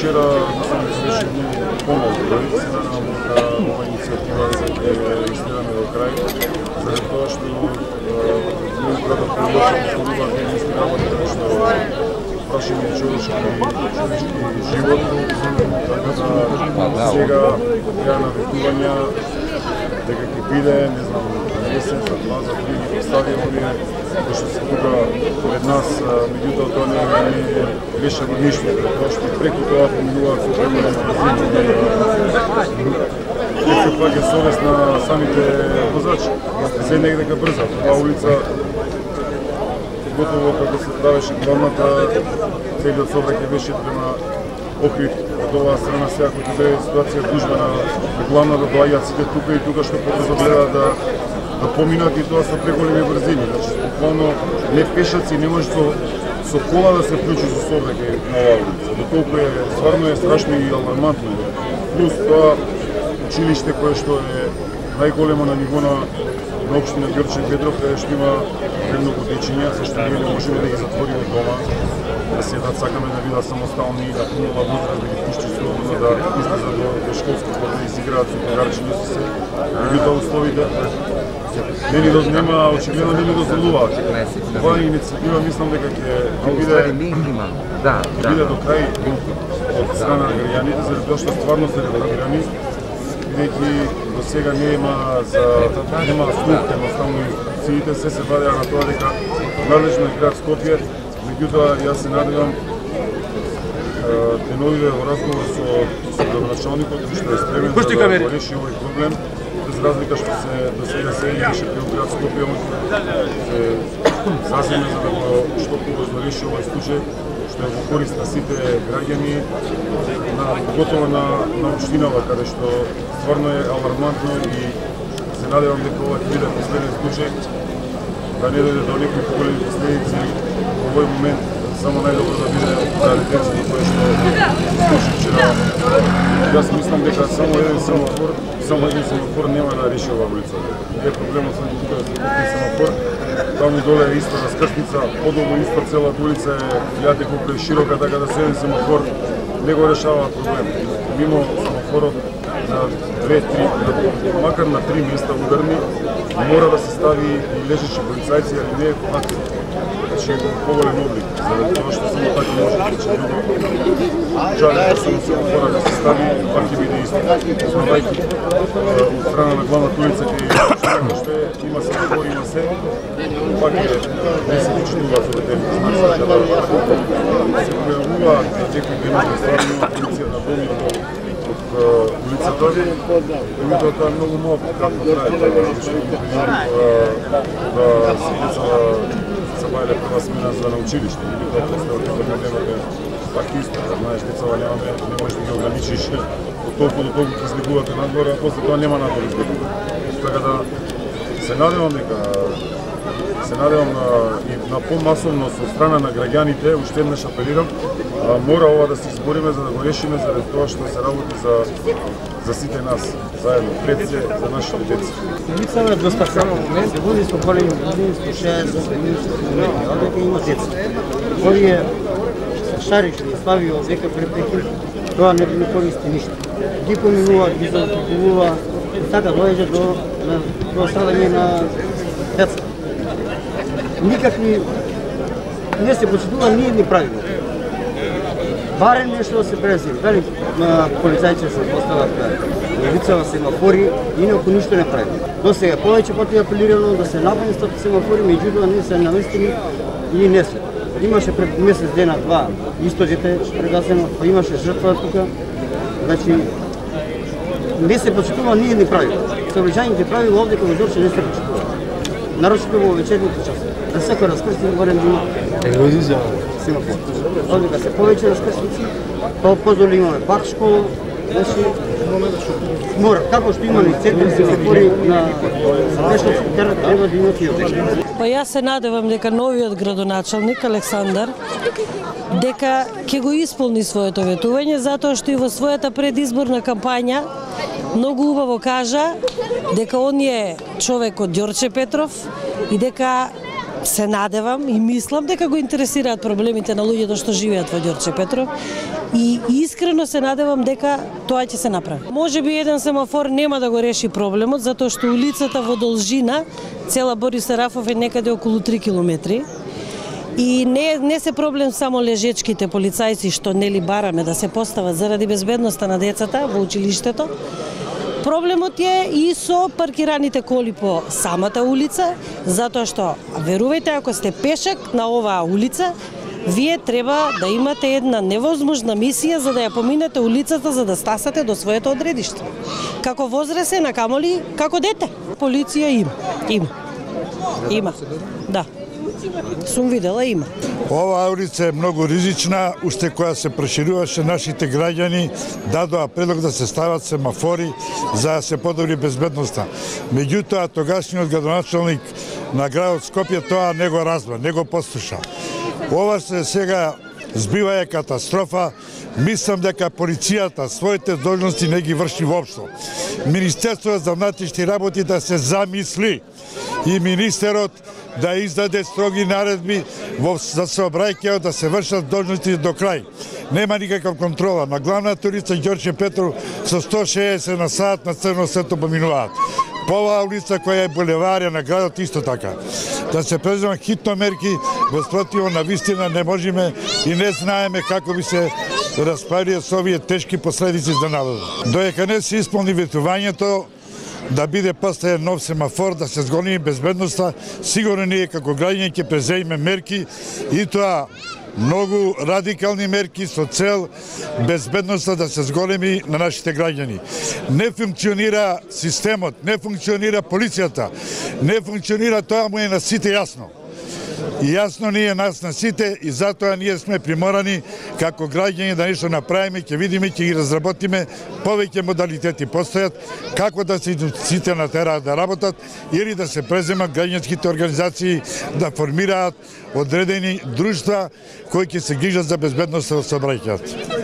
вчера мислам дека беше помалку, се надевам дека ова иницијатива ќе изгледаме до крај, заради тоа што ние града Полиоша постојуваат единствени работи, така што прашање човечки живот, така да сега треба навикувања дека ќе биде, не знам, месец, за 2, за 3 ги постави овие кои што се тука пред нас, меѓутоа тоа не решава ништо, тоа што преку тоа поминуваат со преголем не се паѓа совест на самите возачи. Се негдека брза, оваа улица готово како се правеше главната, целиот сообраќај беше према Охрид, од оваа страна сега кој биде ситуација гужва на главна да доаѓаат сите тука и тука што побрзо гледаат да поминат и тоа со преголеми брзини. Значи, буквално не пешаци не може со кола да се вклучи со сообраќај на оваа улица. Дотолку стварно е страшно и алармантно. Плюс тоа училиште кое што е најголемо на ниво на општина Ѓорче Петров, каде што има премногу дечиња, зашто ние не можеме да ги затвориме дома, да седат, сакаме да бидат самостални, да пунува возраст, да ги пушти слободно, да излезат до школски клуб, да изиграат со погарчиња со се. Меѓутоа условите очигледно не ни дозволуваат. Оваа иницијатива мислам дека ќе биде до крај од страна на граѓаните, заради тоа што стварно се револвирани, бидејќи до сега нема слух, едноставно институциите се вадеа на тоа дека надлежно е град Скопје, меѓутоа јас се надевам деновиве во разговор со градоначалникот што е спремен да реши овој проблем, без разлика што до сега се имаше преку град Скопје, се заземе за да го што побрзо реши овој случај, што е во корист на сите граѓани, поготово на општинава, каде што стварно е алармантно и се надевам дека ова ќе биде последен случај, да не дојде до некои поголеми последици во овој момент, само најдобро да биде за детето кој што случи вчера. Јас мислам дека само еден семафор нема да реши оваа улица. Не е проблемот само тука да се купи семафор, таму доле е иста раскрсница, подолу иста целата улица е, видите колку е широка, така да се еден семафор не го решава проблем. Мимо семафорот на 2-3, макар на 3 места ударни, мора да се стави и лежачи полицајци, али не е активно. Значи, поголем облик, заради тоа што само така може да рече друго. Жале да само семафора да се стави, пак ќе биде исто. Знајќи, од страна на главната улица ќе што има семафор, има се, пак не се почитува за ветерите знаци, да се појавуваат некои генови стварно полиција на домино улицата, меѓутоа тоа е многу малку кратко трае, да се децава забајле прва смена за на училиште, меѓутоа после од тоа проблемот е пак исто, знаеш, децава не можеш да ги ограничиш од толку до толку ќе излегувате надвор, а после тоа нема надвор излегува. Така да се надевам и на помасовно со страна на граѓаните, уште еднаш апелирам, мора ова да се избориме за да го решиме, заради тоа што се работи за сите нас, заедно, пред се, за нашите деца. Улицава е доста само момент, се води со големи години, со 6 години, овде има деца. Овие шаришни слави овдека препреки, тоа не користи ништо. Ги поминуваат, ги заокупуваат, така дојде до страдање на деца. Никакви не се почитува, ние не правиме. Барем нешто се презим, дали полицајци се постават на улицава семафори, инаку ништо не правиме. До сега повеќе пати апелирано да се наместат семафори, меѓутоа не се наместени и не се. Имаше пред месец дена два исто дете прегасено, па имаше жртва тука. Значи не се почитува, ние не правиме. Сообраќајните правила овде кога Ѓорче не се почитува. Нарочито во вечерните часови. Да секој раскрсник барем да има семафор. Овдека се повеќе раскрсници, подолу имаме пак школа, значи мора, како што имаме центри семафори на грешници, треба да имат и овдека. Па јас се надевам дека новиот градоначалник Александар дека ќе го исполни своето ветување, затоа што и во својата предизборна кампања многу убаво кажа дека он е човек од Ѓорче Петров и дека се надевам и мислам дека го интересираат проблемите на луѓето што живеат во Ѓорче Петров и искрено се надевам дека тоа ќе се направи. Може би еден семафор нема да го реши проблемот, затоа што улицата во должина, цела Борис Сарафов е некаде околу 3 километри. И не се проблем само лежечките полицајци што нели бараме да се постават заради безбедноста на децата во училиштето. Проблемот е и со паркираните коли по самата улица, затоа што, верувајте, ако сте пешак на оваа улица, вие треба да имате една невозможна мисија за да ја поминете улицата за да стасате до своето одредиште. Како возрасен, а камоли како дете. Полиција има. Да. Сум видела, има. Оваа улица е многу ризична, уште која се прошируваше, нашите граѓани дадоа предлог да се стават семафори за да се подобри безбедноста. Меѓутоа, тогашниот градоначалник на градот Скопје тоа не го разбра, не го послуша. Ова се сега збива е катастрофа. Мислам дека полицијата своите должности не ги врши воопшто. Министерството за внатрешни работи да се замисли и министерот да издаде строги наредби за сообраќајот да се вршат должности до крај. Нема никаква контрола. На главната улица Ѓорче Петров со 160 на сат на црно светло поминуваат. По оваа улица која е булеварија на градот исто така. Да се преземат хитно мерки, во спротивно на вистина не можеме и не знаеме како би се расправија со овие тешки последици за народот. Додека не се исполни ветувањето, да биде поставен нов семафор, да се зголеми безбедноста, сигурно ние како граѓани ќе преземеме мерки и тоа многу радикални мерки со цел безбедноста да се зголеми на нашите граѓани. Не функционира системот, не функционира полицијата, не функционира, тоа му е на сите јасно. И јасно ние нас на сите и затоа ние сме приморани како граѓани да нешто направиме, ќе видиме, ќе ги разработиме, повеќе модалитети постојат, како да се сите натераат да работат или да се преземат граѓанските организации да формираат одредени друштва кои ќе се грижат за безбедноста во сообраќајот.